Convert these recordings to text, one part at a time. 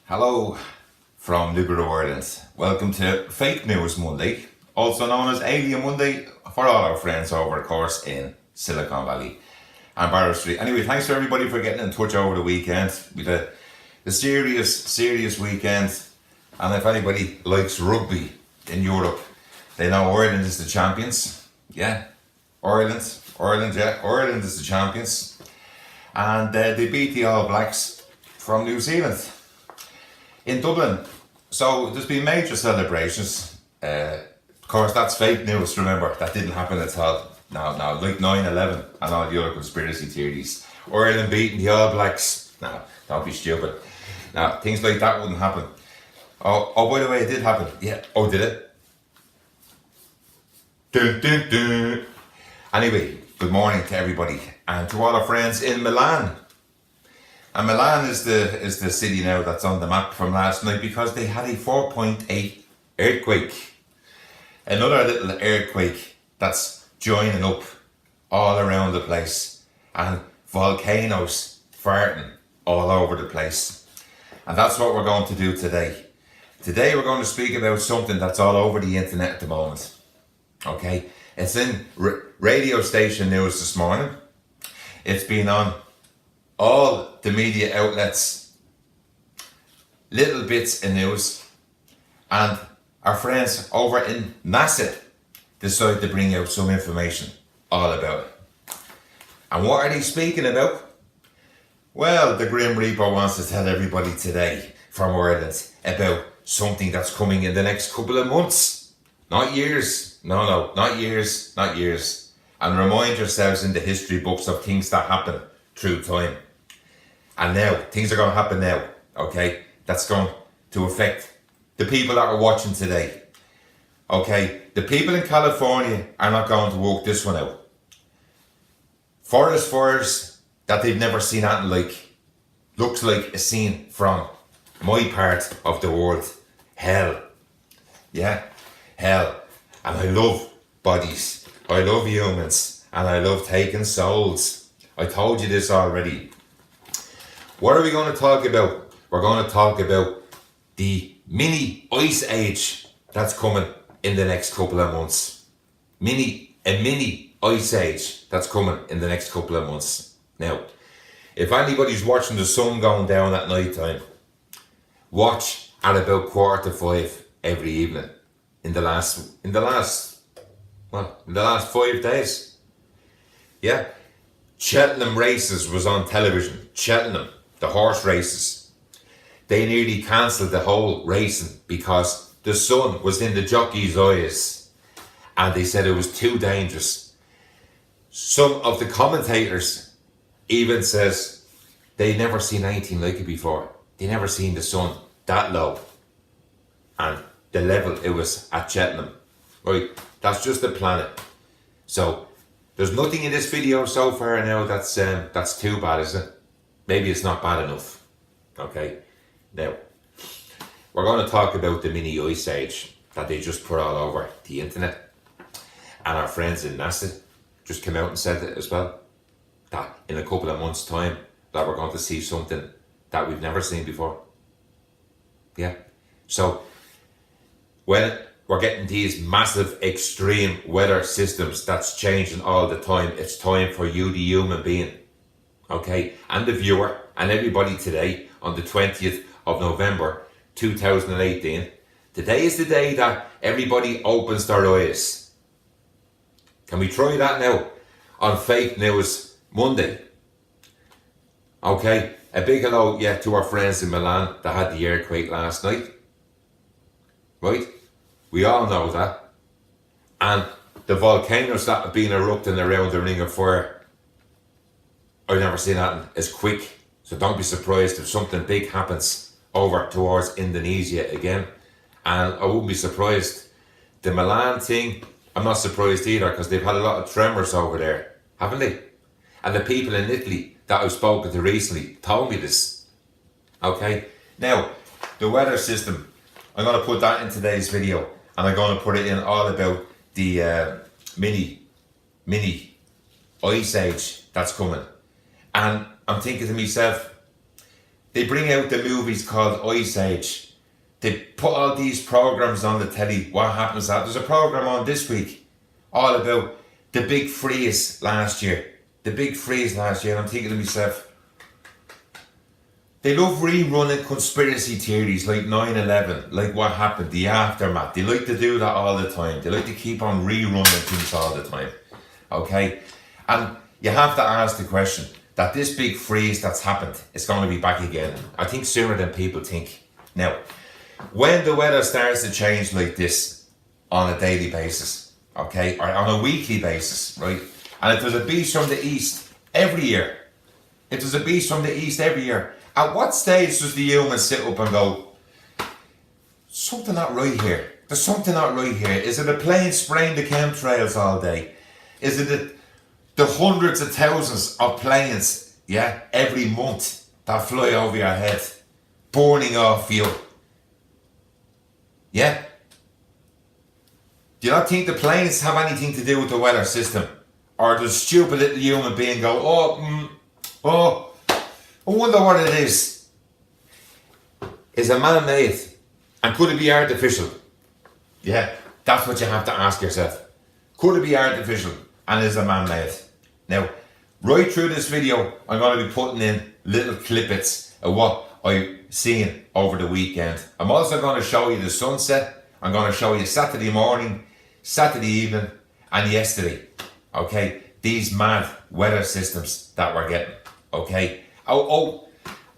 Hello from Libero Ireland. Welcome to Fake News Monday, also known as Alien Monday for all our friends over, of course, in Silicon Valley and Barrow Street. Anyway, thanks to everybody for getting in touch over the weekend. We had a serious weekend, and if anybody likes rugby in Europe, they know Ireland is the champions. Yeah, Ireland is the champions. And they beat the All Blacks from New Zealand in Dublin. So there's been major celebrations. Of course, that's fake news, remember. That didn't happen at all. No, like 9/11 and all the other conspiracy theories. Ireland beating the All Blacks. No, don't be stupid. No, things like that wouldn't happen. Oh, by the way, it did happen. Yeah. Oh, did it? Dun, dun, dun. Anyway, good morning to everybody and to all our friends in Milan. And Milan is the city now that's on the map from last night because they had a 4.8 earthquake. Another little earthquake that's joining up all around the place, and volcanoes farting all over the place. And that's what we're going to do today. Today we're going to speak about something that's all over the internet at the moment. Okay, it's in radio station news this morning. It's been on all the media outlets, little bits of news, and our friends over in NASA decided to bring out some information all about it. And what are they speaking about? Well, the Grim Reaper wants to tell everybody today from Ireland about something that's coming in the next couple of months, not years. No, not years. And remind yourselves in the history books of things that happen through time. And now, things are going to happen now, okay? That's going to affect the people that are watching today. Okay, the people in California are not going to work this one out. Forest fires that they've never seen anything like. Looks like a scene from my part of the world. Hell. Yeah, hell. And I love bodies. I love humans. And I love taking souls. I told you this already. What are we going to talk about? We're going to talk about the mini ice age that's coming in the next couple of months. A mini ice age that's coming in the next couple of months. Now, if anybody's watching the sun going down at night time, watch at about 4:45 every evening in the last 5 days. Yeah. Cheltenham races was on television. Cheltenham, the horse races. They nearly cancelled the whole racing because the sun was in the jockey's eyes and they said it was too dangerous. Some of the commentators even says they never seen anything like it before. They never seen the sun that low and the level it was at Cheltenham. Right, that's just the planet. So there's nothing in this video so far now that's too bad, is it? Maybe it's not bad enough. Okay, now we're going to talk about the mini ice age that they just put all over the internet, and our friends in NASA just came out and said it as well, that in a couple of months' time that we're going to see something that we've never seen before. Yeah, so when we're getting these massive extreme weather systems that's changing all the time, it's time for you, the human being, okay, and the viewer and everybody today on the 20th of November 2018. Today is the day that everybody opens their eyes. Can we try that now on Fake News Monday? Okay, a big hello to our friends in Milan that had the earthquake last night. Right? We all know that. And the volcanoes that have been erupting around the Ring of Fire, I've never seen that as quick. So don't be surprised if something big happens over towards Indonesia again. And I wouldn't be surprised. The Milan thing, I'm not surprised either because they've had a lot of tremors over there, haven't they? And the people in Italy that I've spoken to recently told me this. Okay, now the weather system, I'm going to put that in today's video. And I'm going to put it in all about the mini ice age that's coming. And I'm thinking to myself, They bring out the movies called Ice Age. They put all these programs on the telly. What happens that? There's a program on this week all about the big freeze last year. The big freeze last year. And I'm thinking to myself, they love rerunning conspiracy theories like 9/11, like what happened, the aftermath. They like to do that all the time. They like to keep on rerunning things all the time. Okay? And you have to ask the question that this big freeze that's happened is going to be back again. I think sooner than people think. Now, when the weather starts to change like this on a daily basis, okay, or on a weekly basis, right? And if there's a beast from the east every year, at what stage does the human sit up and go, something not right here? There's something not right here. Is it a plane spraying the chemtrails all day? Is it the hundreds of thousands of planes, yeah, every month that fly over your head, burning off fuel? Yeah? Do you not think the planes have anything to do with the weather system? Or does stupid little human being go, I wonder what it is. Is it man-made? And could it be artificial? Yeah, that's what you have to ask yourself. Could it be artificial? And is it man-made? Now, right through this video, I'm going to be putting in little clippets of what I've seen over the weekend. I'm also going to show you the sunset. I'm going to show you Saturday morning, Saturday evening, and yesterday. Okay, these mad weather systems that we're getting. Okay. I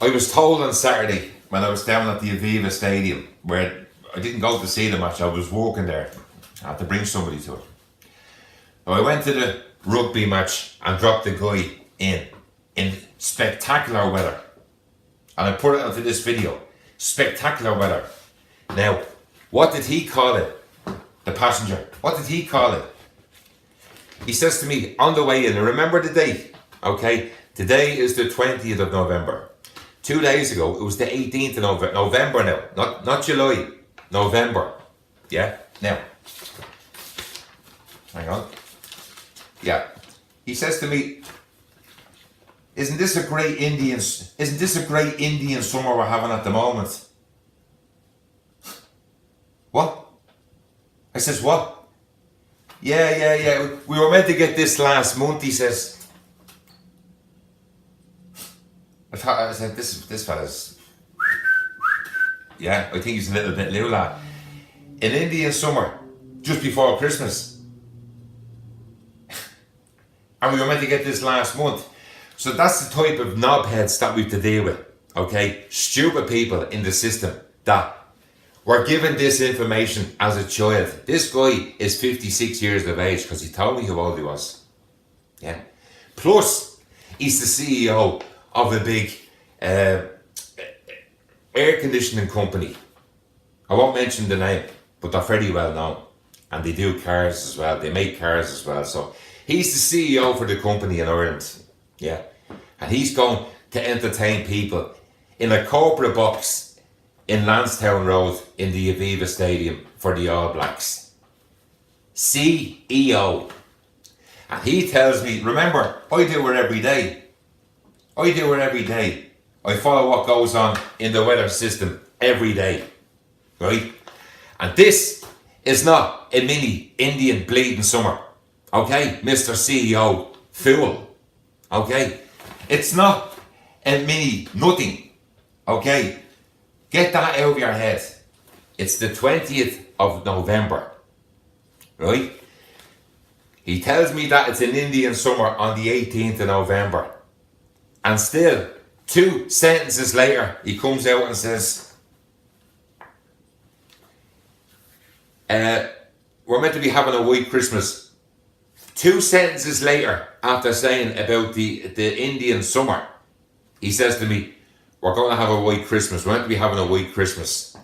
was told on Saturday when I was down at the Aviva Stadium, where I didn't go to see the match, I was walking there. I had to bring somebody to it. So I went to the rugby match and dropped the guy in spectacular weather. And I put it onto this video. Spectacular weather. Now, what did he call it? The passenger. What did he call it? He says to me on the way in, and remember the date, okay? Today is the 20th of November. 2 days ago, it was the 18th of November. November now, not July. November. Yeah? Now. Hang on. Yeah. He says to me, isn't this a great Indian summer we're having at the moment? What? I says, what? Yeah. We were meant to get this last month, he says. I said, this fella's... Yeah, I think he's a little bit lula. In Indian summer, just before Christmas. And we were meant to get this last month. So that's the type of knobheads that we have to deal with. Okay? Stupid people in the system that were given this information as a child. This guy is 56 years of age because he told me how old he was. Yeah. Plus, he's the CEO of a big air conditioning company. I won't mention the name, but they're very well known. And they do cars as well. They make cars as well. So he's the CEO for the company in Ireland. Yeah. And he's going to entertain people in a corporate box in Lansdowne Road in the Aviva Stadium for the All Blacks. CEO. And he tells me, remember, I do it every day. I follow what goes on in the weather system every day. Right? And this is not a mini Indian bleeding summer. Okay? Mr. CEO, fool. Okay? It's not a mini nothing. Okay? Get that out of your head. It's the 20th of November. Right? He tells me that it's an Indian summer on the 18th of November. And still, 2 sentences later, he comes out and says, we're meant to be having a white Christmas. 2 sentences later, after saying about the Indian summer, he says to me, we're going to have a white Christmas. We're meant to be having a white Christmas.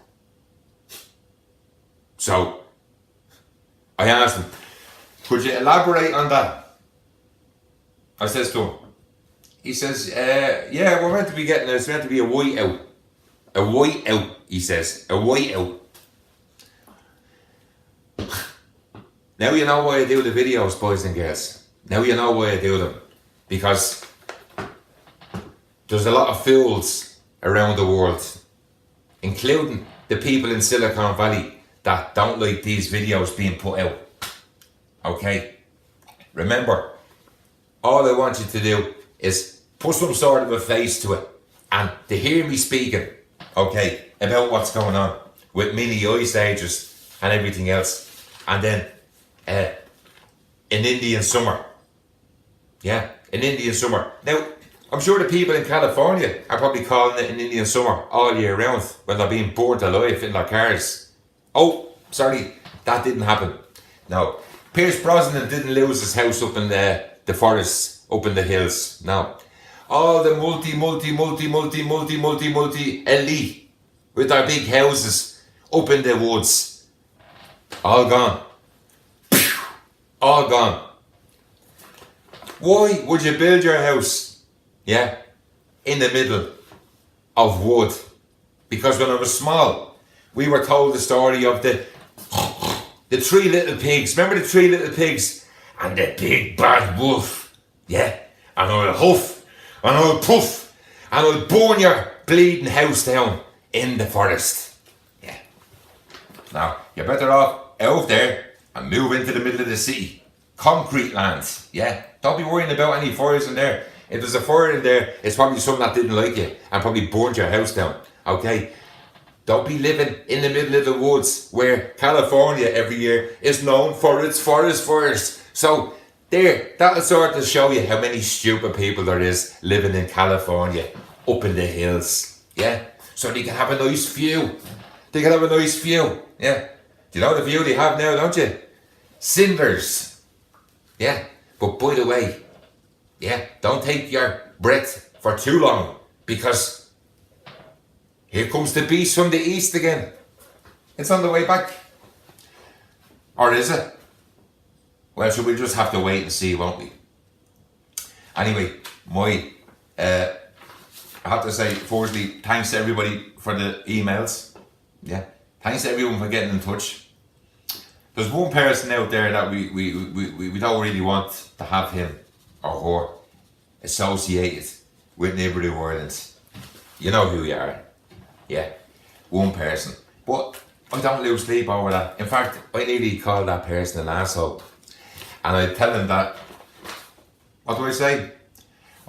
So, I asked him, could you elaborate on that? I says to him, he says, yeah, we're meant to be getting, it's meant to be a white out. A white out, he says. A white out. Now you know why I do the videos, boys and girls. Now you know why I do them. Because there's a lot of fools around the world, including the people in Silicon Valley that don't like these videos being put out. Okay? Remember, all I want you to do is put some sort of a face to it and to hear me speaking, okay, about what's going on with mini ice ages and everything else. And then an Indian summer. Yeah, an Indian summer. Now, I'm sure the people in California are probably calling it an Indian summer all year round when they're being burnt alive in their cars. Oh, sorry, that didn't happen. No, Pierce Brosnan didn't lose his house up in the forest, up in the hills. No. All the multi elite with their big houses up in the woods. All gone. All gone. Why would you build your house, yeah, in the middle of wood? Because when I was small, we were told the story of the three little pigs. Remember the three little pigs? And the big bad wolf. Yeah. And I'll huff, and I'll puff, and I'll burn your bleeding house down in the forest. Yeah. Now, you're better off out there and move into the middle of the city. Concrete lands. Yeah. Don't be worrying about any fires in there. If there's a fire in there, it's probably someone that didn't like you and probably burned your house down. Okay? Don't be living in the middle of the woods where California every year is known for its forest fires. So, there, that'll sort of show you how many stupid people there is living in California, up in the hills. Yeah? So they can have a nice view. They can have a nice view. Yeah? Do you know the view they have now, don't you? Cinders. Yeah? But by the way, yeah, don't take your breath for too long, because here comes the beast from the east again. It's on the way back. Or is it? Well, so we'll just have to wait and see, won't we? Anyway, I have to say, firstly, thanks to everybody for the emails. Yeah, thanks to everyone for getting in touch. There's one person out there that we don't really want to have him or her associated with Neighbourly Ireland. You know who you are. Yeah, one person. But I don't lose sleep over that. In fact, I nearly called that person an asshole. And I tell him that, what do I say?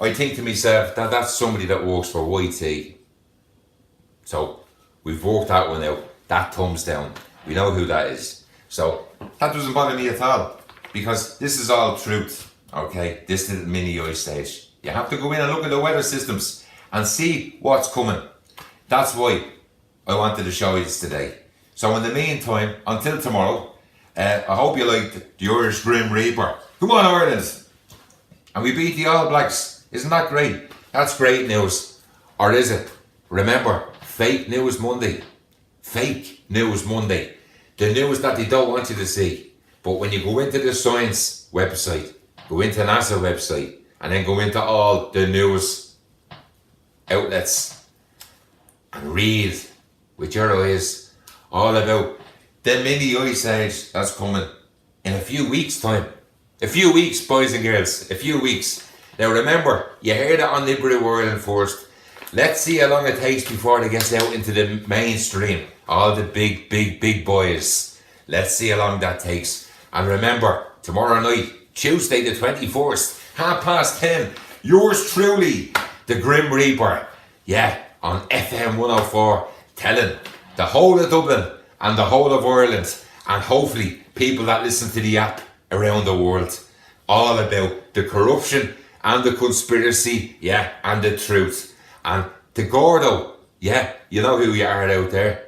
I think to myself that that's somebody that works for YT. So we've worked that one out. That thumbs down. We know who that is. So that doesn't bother me at all, because this is all truth. Okay, this little mini ice stage. You have to go in and look at the weather systems and see what's coming. That's why I wanted to show you this today. So in the meantime, until tomorrow, I hope you liked the Irish Grim Reaper. Come on, Ireland! And we beat the All Blacks. Isn't that great? That's great news. Or is it? Remember, fake news Monday. Fake news Monday. The news that they don't want you to see. But when you go into the science website, go into NASA website, and then go into all the news outlets and read with your eyes all about the mini ice age that's coming in a few weeks' time. A few weeks, boys and girls. A few weeks. Now remember, you heard it on Neighbourly Ireland first. Let's see how long it takes before it gets out into the mainstream. All the big boys. Let's see how long that takes. And remember, tomorrow night, Tuesday the 21st, 10:30, yours truly, the Grim Reaper. Yeah, on FM 104, telling the whole of Dublin and the whole of Ireland, and hopefully people that listen to the app around the world, all about the corruption and the conspiracy, yeah, and the truth. And to Gordo, yeah, you know who you are out there.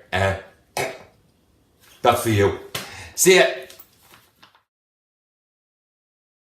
That's for you. See ya.